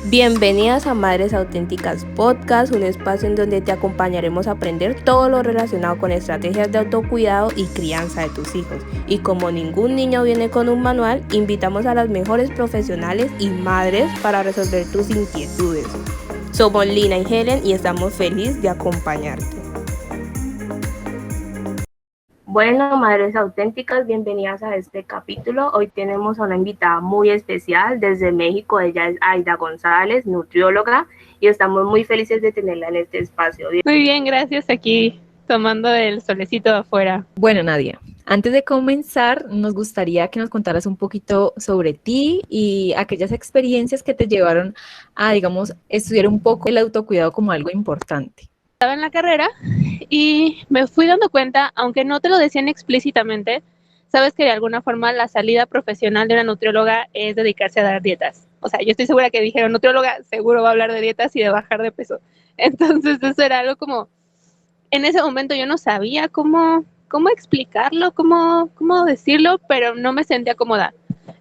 Bienvenidas a Madres Auténticas Podcast, un espacio en donde te acompañaremos a aprender todo lo relacionado con estrategias de autocuidado y crianza de tus hijos. Y como ningún niño viene con un manual, invitamos a las mejores profesionales y madres para resolver tus inquietudes. Somos Lina y Helen y estamos felices de acompañarte. Bueno, Madres Auténticas, bienvenidas a este capítulo. Hoy tenemos a una invitada muy especial desde México. Ella es Aida González, nutrióloga, y estamos muy felices de tenerla en este espacio. Muy bien, gracias. Aquí tomando el solecito de afuera. Bueno, Nadia, antes de comenzar, nos gustaría que nos contaras un poquito sobre ti y aquellas experiencias que te llevaron a, digamos, estudiar un poco el autocuidado como algo importante. Estaba en la carrera y me fui dando cuenta, aunque no te lo decían explícitamente, sabes que de alguna forma la salida profesional de una nutrióloga es dedicarse a dar dietas. O sea, yo estoy segura que dijeron nutrióloga, seguro va a hablar de dietas y de bajar de peso. Entonces eso era algo como, en ese momento yo no sabía cómo explicarlo, cómo decirlo, pero no me sentía cómoda.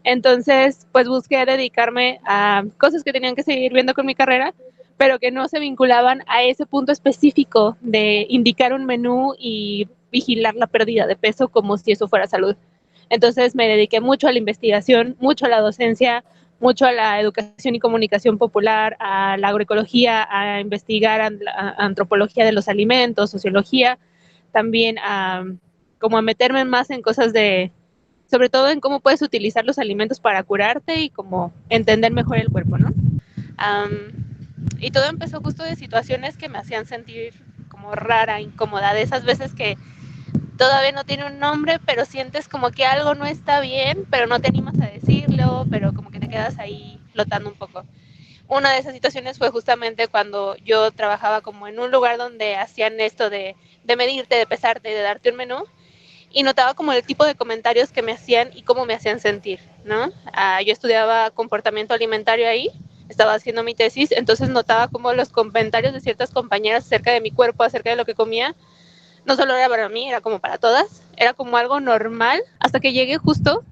Entonces, pues busqué dedicarme a cosas que tenían que seguir viendo con mi carrera, pero que no se vinculaban a ese punto específico de indicar un menú y vigilar la pérdida de peso como si eso fuera salud. Entonces me dediqué mucho a la investigación, mucho a la docencia, mucho a la educación y comunicación popular, a la agroecología, a investigar antropología de los alimentos, sociología, también como a meterme más en cosas de, sobre todo en cómo puedes utilizar los alimentos para curarte y como entender mejor el cuerpo, ¿no? Y todo empezó justo de situaciones que me hacían sentir como rara, incómoda, de esas veces que todavía no tiene un nombre, pero sientes como que algo no está bien, pero no te animas a decirlo, pero como que te quedas ahí flotando un poco. Una de esas situaciones fue justamente cuando yo trabajaba como en un lugar donde hacían esto de medirte, de pesarte, de darte un menú, y notaba como el tipo de comentarios que me hacían y cómo me hacían sentir, ¿no? Yo estudiaba comportamiento alimentario ahí, estaba haciendo mi tesis, entonces notaba como los comentarios de ciertas compañeras acerca de mi cuerpo, acerca de lo que comía, no solo era para mí, era como para todas, era como algo normal, hasta que llegué justo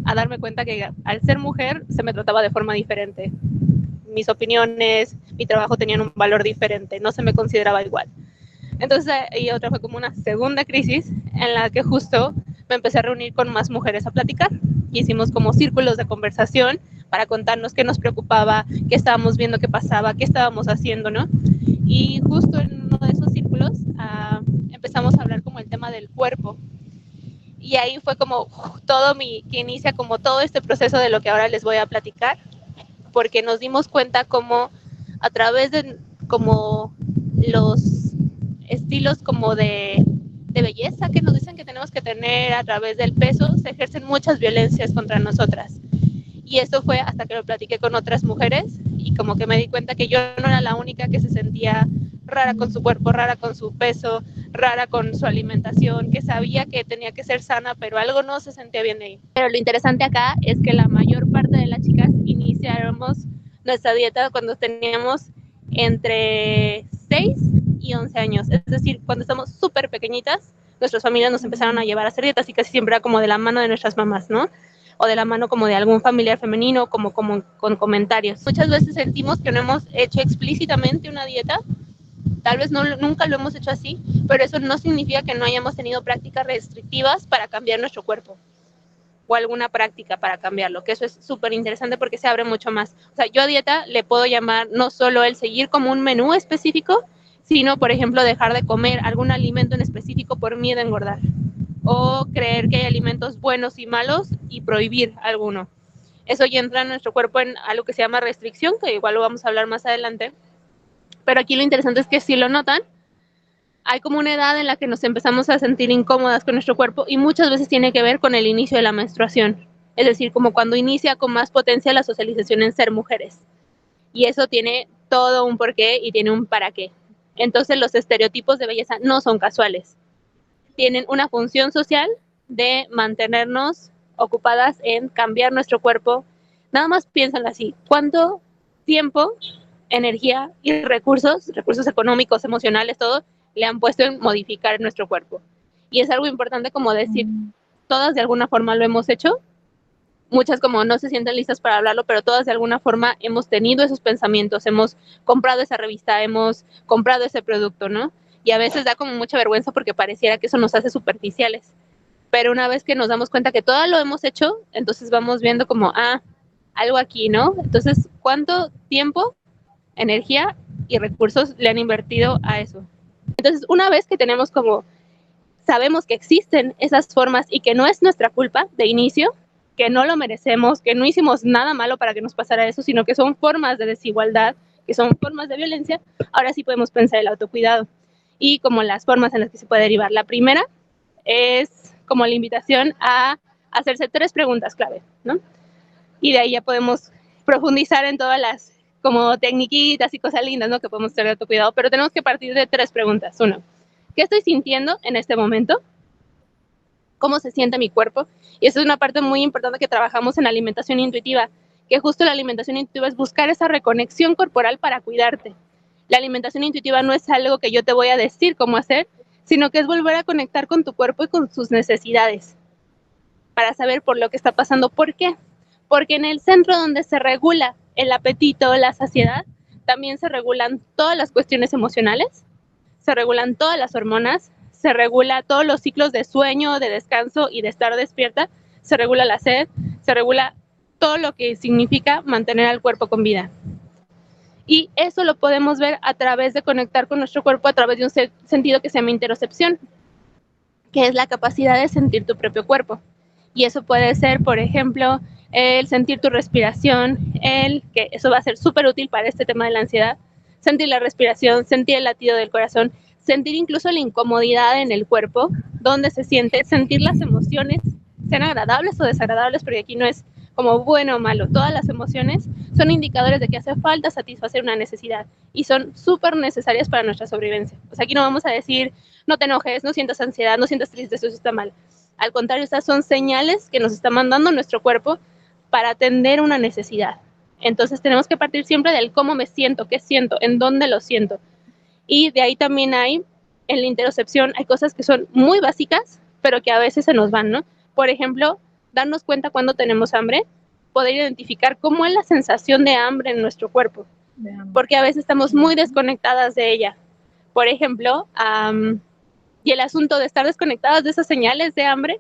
a darme cuenta que al ser mujer se me trataba de forma diferente. Mis opiniones, mi trabajo tenían un valor diferente, no se me consideraba igual. Entonces, y otra fue como una segunda crisis en la que justo me empecé a reunir con más mujeres a platicar. Hicimos como círculos de conversación para contarnos qué nos preocupaba, qué estábamos viendo que pasaba, qué estábamos haciendo, ¿no? Y justo en uno de esos círculos empezamos a hablar como el tema del cuerpo. Y ahí fue como que inicia como todo este proceso de lo que ahora les voy a platicar, porque nos dimos cuenta como a través de como los estilos como de belleza que nos dicen que tenemos que tener a través del peso, se ejercen muchas violencias contra nosotras. Y esto fue hasta que lo platiqué con otras mujeres y como que me di cuenta que yo no era la única que se sentía rara con su cuerpo, rara con su peso, rara con su alimentación, que sabía que tenía que ser sana, pero algo no se sentía bien de ahí. Pero lo interesante acá es que la mayor parte de las chicas iniciáramos nuestra dieta cuando teníamos entre 6 y 11 años, es decir, cuando estamos súper pequeñitas, nuestras familias nos empezaron a llevar a hacer dietas y casi siempre era como de la mano de nuestras mamás, ¿no? O de la mano como de algún familiar femenino, como con comentarios. Muchas veces sentimos que no hemos hecho explícitamente una dieta, tal vez no, nunca lo hemos hecho así, pero eso no significa que no hayamos tenido prácticas restrictivas para cambiar nuestro cuerpo o alguna práctica para cambiarlo, que eso es súper interesante porque se abre mucho más. O sea, yo a dieta le puedo llamar no solo el seguir como un menú específico, sino, por ejemplo, dejar de comer algún alimento en específico por miedo a engordar o creer que hay alimentos buenos y malos y prohibir alguno. Eso ya entra en nuestro cuerpo en algo que se llama restricción, que igual lo vamos a hablar más adelante. Pero aquí lo interesante es que si lo notan, hay como una edad en la que nos empezamos a sentir incómodas con nuestro cuerpo y muchas veces tiene que ver con el inicio de la menstruación. Es decir, como cuando inicia con más potencia la socialización en ser mujeres. Y eso tiene todo un porqué y tiene un para qué. Entonces los estereotipos de belleza no son casuales. Tienen una función social de mantenernos ocupadas en cambiar nuestro cuerpo. Nada más piénsenlo así. ¿Cuánto tiempo, energía y recursos económicos, emocionales, todo, le han puesto en modificar nuestro cuerpo? Y es algo importante como decir, todas de alguna forma lo hemos hecho muchas como no se sienten listas para hablarlo, pero todas de alguna forma hemos tenido esos pensamientos, hemos comprado esa revista, hemos comprado ese producto, ¿no? Y a veces da como mucha vergüenza porque pareciera que eso nos hace superficiales. Pero una vez que nos damos cuenta que todo lo hemos hecho, entonces vamos viendo como, algo aquí, ¿no? Entonces, ¿cuánto tiempo, energía y recursos le han invertido a eso? Entonces, una vez que tenemos como, sabemos que existen esas formas y que no es nuestra culpa de inicio, que no lo merecemos, que no hicimos nada malo para que nos pasara eso, sino que son formas de desigualdad, que son formas de violencia, ahora sí podemos pensar el autocuidado y como las formas en las que se puede derivar. La primera es como la invitación a hacerse 3 preguntas clave, ¿no? Y de ahí ya podemos profundizar en todas las como tecniquitas y cosas lindas, ¿no? Que podemos hacer de autocuidado, pero tenemos que partir de 3 preguntas. 1, ¿qué estoy sintiendo en este momento? ¿Cómo se siente mi cuerpo? Y eso es una parte muy importante que trabajamos en alimentación intuitiva, que justo la alimentación intuitiva es buscar esa reconexión corporal para cuidarte. La alimentación intuitiva no es algo que yo te voy a decir cómo hacer, sino que es volver a conectar con tu cuerpo y con sus necesidades para saber por lo que está pasando. ¿Por qué? Porque en el centro donde se regula el apetito, la saciedad, también se regulan todas las cuestiones emocionales, se regulan todas las hormonas, se regula todos los ciclos de sueño, de descanso y de estar despierta, se regula la sed, se regula todo lo que significa mantener al cuerpo con vida. Y eso lo podemos ver a través de conectar con nuestro cuerpo a través de un sentido que se llama interocepción, que es la capacidad de sentir tu propio cuerpo. Y eso puede ser, por ejemplo, el sentir tu respiración, que eso va a ser súper útil para este tema de la ansiedad, sentir la respiración, sentir el latido del corazón, sentir incluso la incomodidad en el cuerpo, donde se siente, sentir las emociones, sean agradables o desagradables, porque aquí no es como bueno o malo, todas las emociones son indicadores de que hace falta satisfacer una necesidad y son súper necesarias para nuestra sobrevivencia. O sea, aquí no vamos a decir, no te enojes, no sientas ansiedad, no sientas tristeza, eso está mal. Al contrario, estas son señales que nos está mandando nuestro cuerpo para atender una necesidad. Entonces tenemos que partir siempre del cómo me siento, qué siento, en dónde lo siento. Y de ahí también hay, en la interocepción, hay cosas que son muy básicas, pero que a veces se nos van, ¿no? Por ejemplo, darnos cuenta cuando tenemos hambre, poder identificar cómo es la sensación de hambre en nuestro cuerpo, porque a veces estamos muy desconectadas de ella. Por ejemplo, y el asunto de estar desconectadas de esas señales de hambre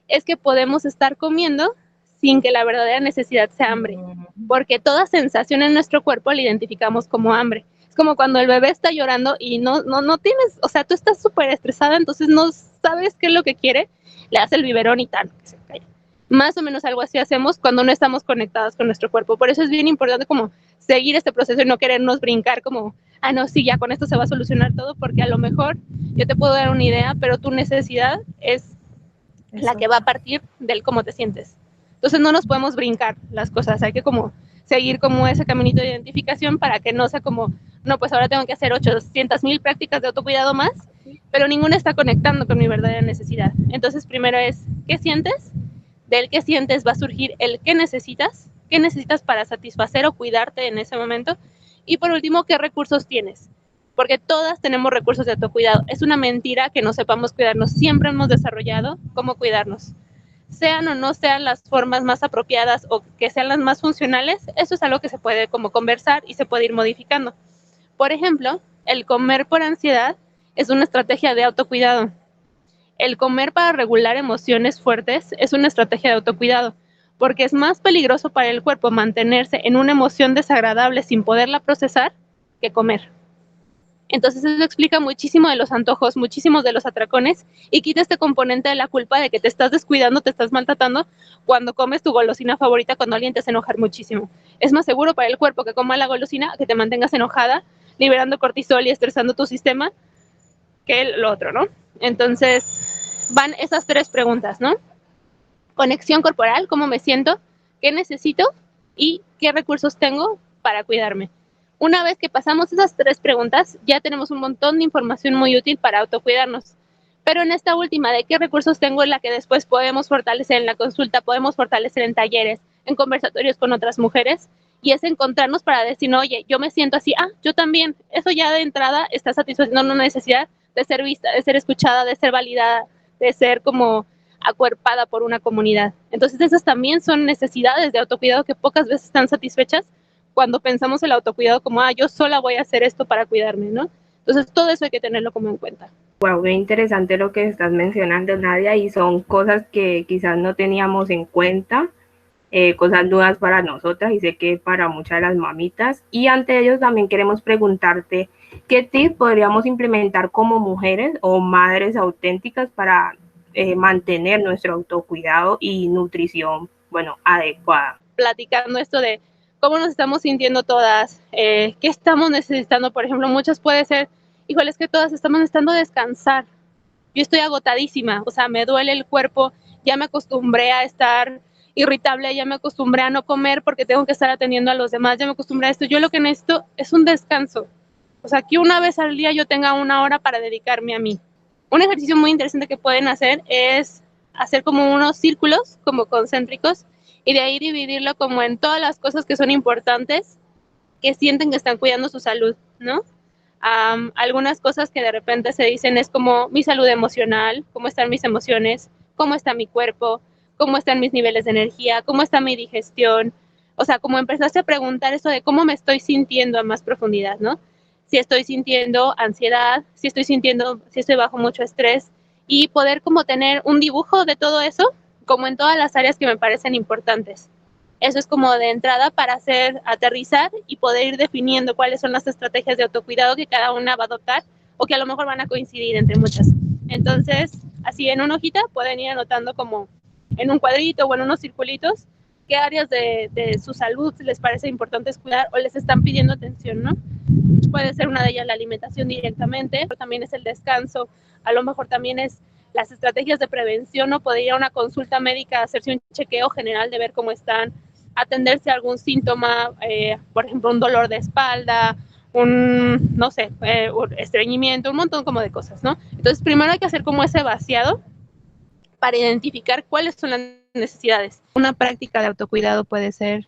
es que podemos estar comiendo sin que la verdadera necesidad sea hambre, porque toda sensación en nuestro cuerpo la identificamos como hambre. Es como cuando el bebé está llorando y no tienes, o sea, tú estás súper estresada, entonces no sabes qué es lo que quiere, le das el biberón y tal, que se calla. Más o menos algo así hacemos cuando no estamos conectadas con nuestro cuerpo. Por eso es bien importante como seguir este proceso y no querernos brincar como, no, sí, ya con esto se va a solucionar todo, porque a lo mejor yo te puedo dar una idea, pero tu necesidad es la que va a partir del cómo te sientes. Entonces no nos podemos brincar las cosas, hay que como seguir como ese caminito de identificación para que no sea como, no, pues ahora tengo que hacer 800,000 prácticas de autocuidado más, pero ninguna está conectando con mi verdadera necesidad. Entonces primero es, ¿qué sientes? Del qué sientes va a surgir el qué necesitas para satisfacer o cuidarte en ese momento. Y por último, ¿qué recursos tienes? Porque todas tenemos recursos de autocuidado. Es una mentira que no sepamos cuidarnos. Siempre hemos desarrollado cómo cuidarnos. Sean o no sean las formas más apropiadas o que sean las más funcionales, eso es algo que se puede como conversar y se puede ir modificando. Por ejemplo, el comer por ansiedad es una estrategia de autocuidado. El comer para regular emociones fuertes es una estrategia de autocuidado, porque es más peligroso para el cuerpo mantenerse en una emoción desagradable sin poderla procesar que comer. Entonces eso explica muchísimo de los antojos, muchísimos de los atracones y quita este componente de la culpa de que te estás descuidando, te estás maltratando cuando comes tu golosina favorita cuando alguien te hace enojar muchísimo. Es más seguro para el cuerpo que coma la golosina que te mantengas enojada, liberando cortisol y estresando tu sistema que lo otro, ¿no? Entonces van esas 3 preguntas, ¿no? Conexión corporal, cómo me siento, qué necesito y qué recursos tengo para cuidarme. Una vez que pasamos esas 3 preguntas, ya tenemos un montón de información muy útil para autocuidarnos. Pero en esta última, de qué recursos tengo, es la que después podemos fortalecer en la consulta, podemos fortalecer en talleres, en conversatorios con otras mujeres, y es encontrarnos para decir, no, oye, yo me siento así, yo también. Eso ya de entrada está satisfaciendo una necesidad de ser vista, de ser escuchada, de ser validada, de ser como acuerpada por una comunidad. Entonces esas también son necesidades de autocuidado que pocas veces están satisfechas cuando pensamos el autocuidado como, yo sola voy a hacer esto para cuidarme, ¿no? Entonces todo eso hay que tenerlo como en cuenta. Wow, qué interesante lo que estás mencionando, Nadia, y son cosas que quizás no teníamos en cuenta, cosas nuevas para nosotras y sé que para muchas de las mamitas. Y ante ellos también queremos preguntarte qué tips podríamos implementar como mujeres o madres auténticas para mantener nuestro autocuidado y nutrición, bueno, adecuada. Platicando esto de cómo nos estamos sintiendo todas, qué estamos necesitando, por ejemplo, muchas puede ser, híjole, es que todas estamos necesitando descansar. Yo estoy agotadísima, o sea, me duele el cuerpo, ya me acostumbré a estar irritable, ya me acostumbré a no comer porque tengo que estar atendiendo a los demás, ya me acostumbré a esto. Yo lo que necesito es un descanso. O sea, que una vez al día yo tenga 1 hora para dedicarme a mí. Un ejercicio muy interesante que pueden hacer es hacer como unos círculos, como concéntricos, y de ahí dividirlo como en todas las cosas que son importantes, que sienten que están cuidando su salud, ¿no? Algunas cosas que de repente se dicen es como mi salud emocional, cómo están mis emociones, cómo está mi cuerpo, cómo están mis niveles de energía, cómo está mi digestión. O sea, como empezaste a preguntar eso de cómo me estoy sintiendo a más profundidad, ¿no? Si estoy sintiendo ansiedad, si estoy bajo mucho estrés, y poder como tener un dibujo de todo eso, como en todas las áreas que me parecen importantes. Eso es como de entrada para hacer aterrizar y poder ir definiendo cuáles son las estrategias de autocuidado que cada una va a adoptar o que a lo mejor van a coincidir entre muchas. Entonces, así en una hojita pueden ir anotando como en un cuadrito o en unos circulitos qué áreas de su salud les parece importante cuidar o les están pidiendo atención, ¿no? Puede ser una de ellas la alimentación directamente, pero también es el descanso, a lo mejor también es las estrategias de prevención, o poder ir a una consulta médica, hacerse un chequeo general de ver cómo están, atenderse a algún síntoma, por ejemplo, un dolor de espalda, un estreñimiento, un montón como de cosas, ¿no? Entonces, primero hay que hacer como ese vaciado para identificar cuáles son las necesidades. Una práctica de autocuidado puede ser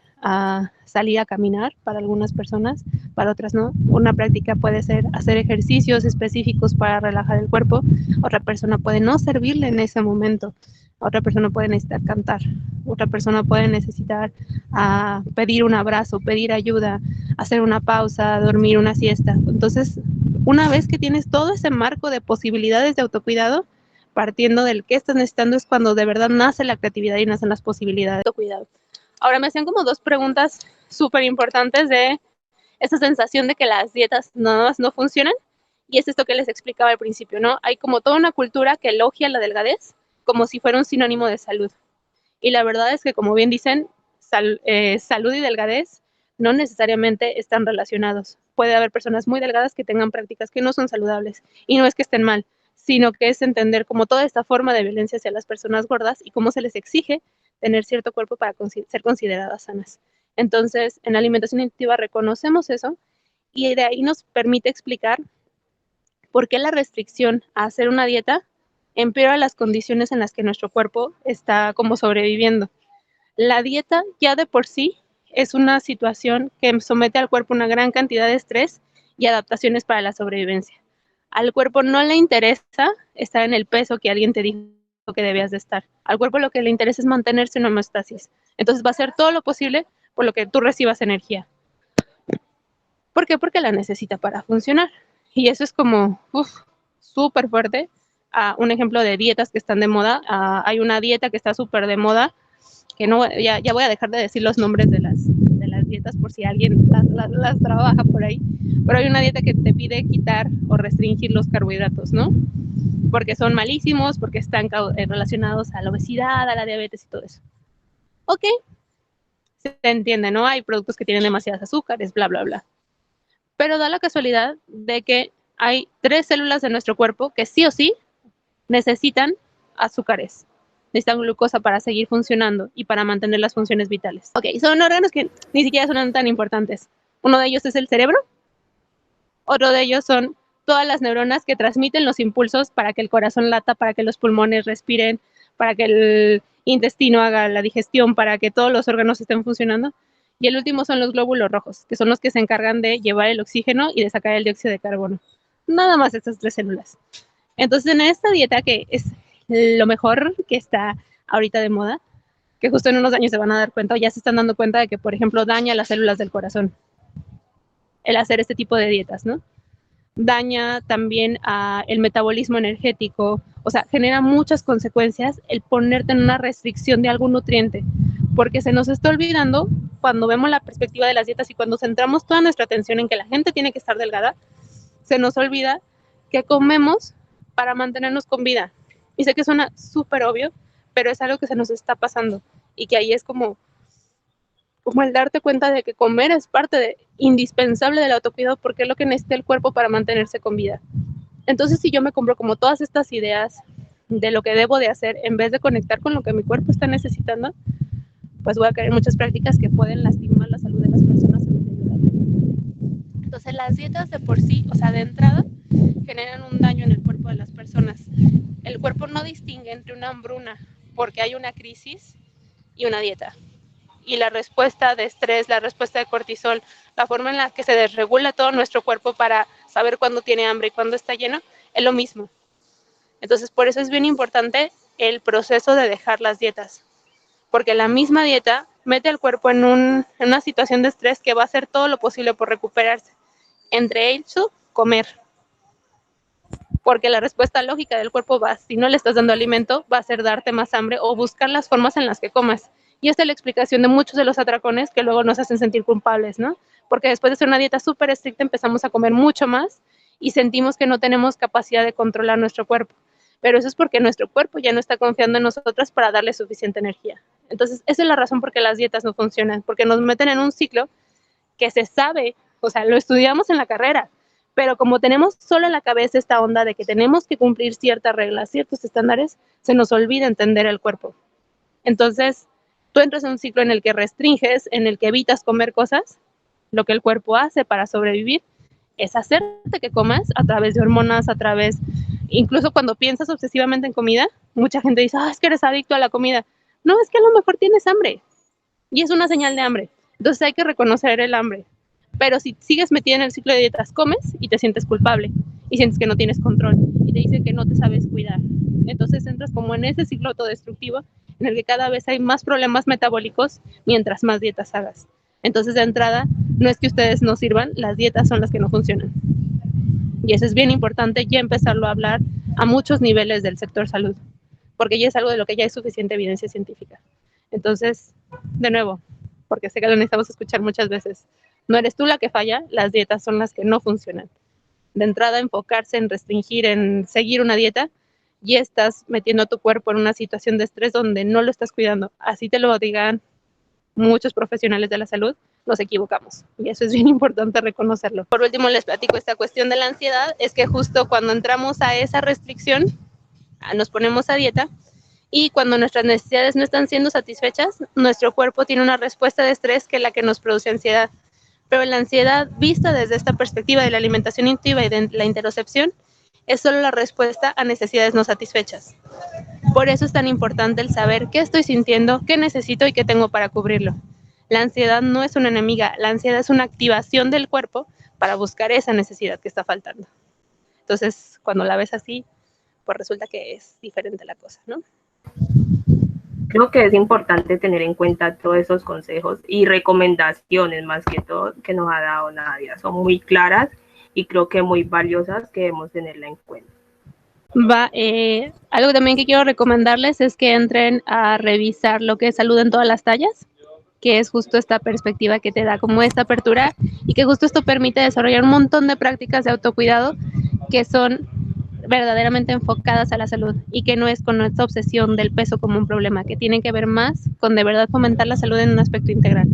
salir a caminar para algunas personas, para otras no. Una práctica puede ser hacer ejercicios específicos para relajar el cuerpo. Otra persona puede no servirle en ese momento. Otra persona puede necesitar cantar. Otra persona puede necesitar pedir un abrazo, pedir ayuda, hacer una pausa, dormir una siesta. Entonces, una vez que tienes todo ese marco de posibilidades de autocuidado, partiendo del que estás necesitando, es cuando de verdad nace la creatividad y nacen las posibilidades de autocuidado. Ahora me hacían como 2 preguntas súper importantes de esa sensación de que las dietas no funcionan, y es esto que les explicaba al principio, ¿no? Hay como toda una cultura que elogia la delgadez como si fuera un sinónimo de salud. Y la verdad es que, como bien dicen, salud y delgadez no necesariamente están relacionados. Puede haber personas muy delgadas que tengan prácticas que no son saludables, y no es que estén mal, sino que es entender como toda esta forma de violencia hacia las personas gordas y cómo se les exige tener cierto cuerpo para ser consideradas sanas. Entonces, en la alimentación intuitiva reconocemos eso, y de ahí nos permite explicar por qué la restricción a hacer una dieta empeora las condiciones en las que nuestro cuerpo está como sobreviviendo. La dieta ya de por sí es una situación que somete al cuerpo a una gran cantidad de estrés y adaptaciones para la sobrevivencia. Al cuerpo no le interesa estar en el peso que alguien te dijo que debías de estar. Al cuerpo lo que le interesa es mantenerse en homeostasis. Entonces va a hacer todo lo posible por lo que tú recibas energía. ¿Por qué? Porque la necesita para funcionar. Y eso es como súper fuerte. Un ejemplo de dietas que están de moda. Hay una dieta que está súper de moda, que no, ya voy a dejar de decir los nombres de las dietas por si alguien las trabaja por ahí, pero hay una dieta que te pide quitar o restringir los carbohidratos, ¿no? Porque son malísimos, porque están relacionados a la obesidad, a la diabetes y todo eso. Ok, se entiende, ¿no? Hay productos que tienen demasiadas azúcares, bla, bla, bla. Pero da la casualidad de que hay 3 células de nuestro cuerpo que sí o sí necesitan azúcares. Necesitan glucosa para seguir funcionando y para mantener las funciones vitales. Ok, son órganos que ni siquiera son tan importantes. Uno de ellos es el cerebro. Otro de ellos son todas las neuronas que transmiten los impulsos para que el corazón lata, para que los pulmones respiren, para que el intestino haga la digestión, para que todos los órganos estén funcionando. Y el último son los glóbulos rojos, que son los que se encargan de llevar el oxígeno y de sacar el dióxido de carbono. Nada más estas 3 células. Entonces, en esta dieta, que es lo mejor que está ahorita de moda, que justo en unos años se van a dar cuenta, o ya se están dando cuenta de que, por ejemplo, daña las células del corazón el hacer este tipo de dietas, ¿no? Daña también el metabolismo energético, o sea, genera muchas consecuencias el ponerte en una restricción de algún nutriente, porque se nos está olvidando cuando vemos la perspectiva de las dietas y cuando centramos toda nuestra atención en que la gente tiene que estar delgada, se nos olvida que comemos para mantenernos con vida. Y sé que suena súper obvio, pero es algo que se nos está pasando y que ahí es como el darte cuenta de que comer es parte indispensable del autocuidado porque es lo que necesita el cuerpo para mantenerse con vida. Entonces, si yo me compro como todas estas ideas de lo que debo de hacer en vez de conectar con lo que mi cuerpo está necesitando, pues voy a caer en muchas prácticas que pueden lastimar la salud de las personas en vez de ayudar. Entonces, las dietas de por sí, o sea, de entrada, generan un daño en el cuerpo de las personas. El cuerpo no distingue entre una hambruna porque hay una crisis y una dieta. Y la respuesta de estrés, la respuesta de cortisol, la forma en la que se desregula todo nuestro cuerpo para saber cuándo tiene hambre y cuándo está lleno, es lo mismo. Entonces, por eso es bien importante el proceso de dejar las dietas, porque la misma dieta mete al cuerpo en una situación de estrés que va a hacer todo lo posible por recuperarse. Entre eso, comer. Porque la respuesta lógica del cuerpo si no le estás dando alimento, va a ser darte más hambre o buscar las formas en las que comas. Y esta es la explicación de muchos de los atracones que luego nos hacen sentir culpables, ¿no? Porque después de hacer una dieta súper estricta empezamos a comer mucho más y sentimos que no tenemos capacidad de controlar nuestro cuerpo. Pero eso es porque nuestro cuerpo ya no está confiando en nosotras para darle suficiente energía. Entonces, esa es la razón por qué las dietas no funcionan, porque nos meten en un ciclo que se sabe, o sea, lo estudiamos en la carrera, pero como tenemos solo en la cabeza esta onda de que tenemos que cumplir ciertas reglas, ciertos estándares, se nos olvida entender el cuerpo. Entonces, tú entras en un ciclo en el que restringes, en el que evitas comer cosas. Lo que el cuerpo hace para sobrevivir es hacerte que comas a través de hormonas, incluso cuando piensas obsesivamente en comida, mucha gente dice, es que eres adicto a la comida. No, es que a lo mejor tienes hambre y es una señal de hambre. Entonces hay que reconocer el hambre. Pero si sigues metida en el ciclo de dietas, comes y te sientes culpable y sientes que no tienes control y te dicen que no te sabes cuidar. Entonces entras como en ese ciclo autodestructivo en el que cada vez hay más problemas metabólicos mientras más dietas hagas. Entonces, de entrada, no es que ustedes no sirvan, las dietas son las que no funcionan. Y eso es bien importante ya empezarlo a hablar a muchos niveles del sector salud, porque ya es algo de lo que ya hay suficiente evidencia científica. Entonces, de nuevo, porque sé que lo necesitamos escuchar muchas veces, no eres tú la que falla, las dietas son las que no funcionan. De entrada, enfocarse en restringir, en seguir una dieta, y estás metiendo a tu cuerpo en una situación de estrés donde no lo estás cuidando. Así te lo digan muchos profesionales de la salud, nos equivocamos. Y eso es bien importante reconocerlo. Por último, les platico esta cuestión de la ansiedad, es que justo cuando entramos a esa restricción, nos ponemos a dieta, y cuando nuestras necesidades no están siendo satisfechas, nuestro cuerpo tiene una respuesta de estrés que es la que nos produce ansiedad. Pero la ansiedad, vista desde esta perspectiva de la alimentación intuitiva y de la interocepción, es solo la respuesta a necesidades no satisfechas. Por eso es tan importante el saber qué estoy sintiendo, qué necesito y qué tengo para cubrirlo. La ansiedad no es una enemiga, la ansiedad es una activación del cuerpo para buscar esa necesidad que está faltando. Entonces, cuando la ves así, pues resulta que es diferente la cosa, ¿no? Creo que es importante tener en cuenta todos esos consejos y recomendaciones, más que todo, que nos ha dado Nadia. Son muy claras y creo que muy valiosas que debemos tenerla en cuenta. Algo también que quiero recomendarles es que entren a revisar lo que es Salud en todas las tallas, que es justo esta perspectiva que te da como esta apertura y que justo esto permite desarrollar un montón de prácticas de autocuidado que son verdaderamente enfocadas a la salud y que no es con esta obsesión del peso como un problema, que tienen que ver más con de verdad fomentar la salud en un aspecto integral.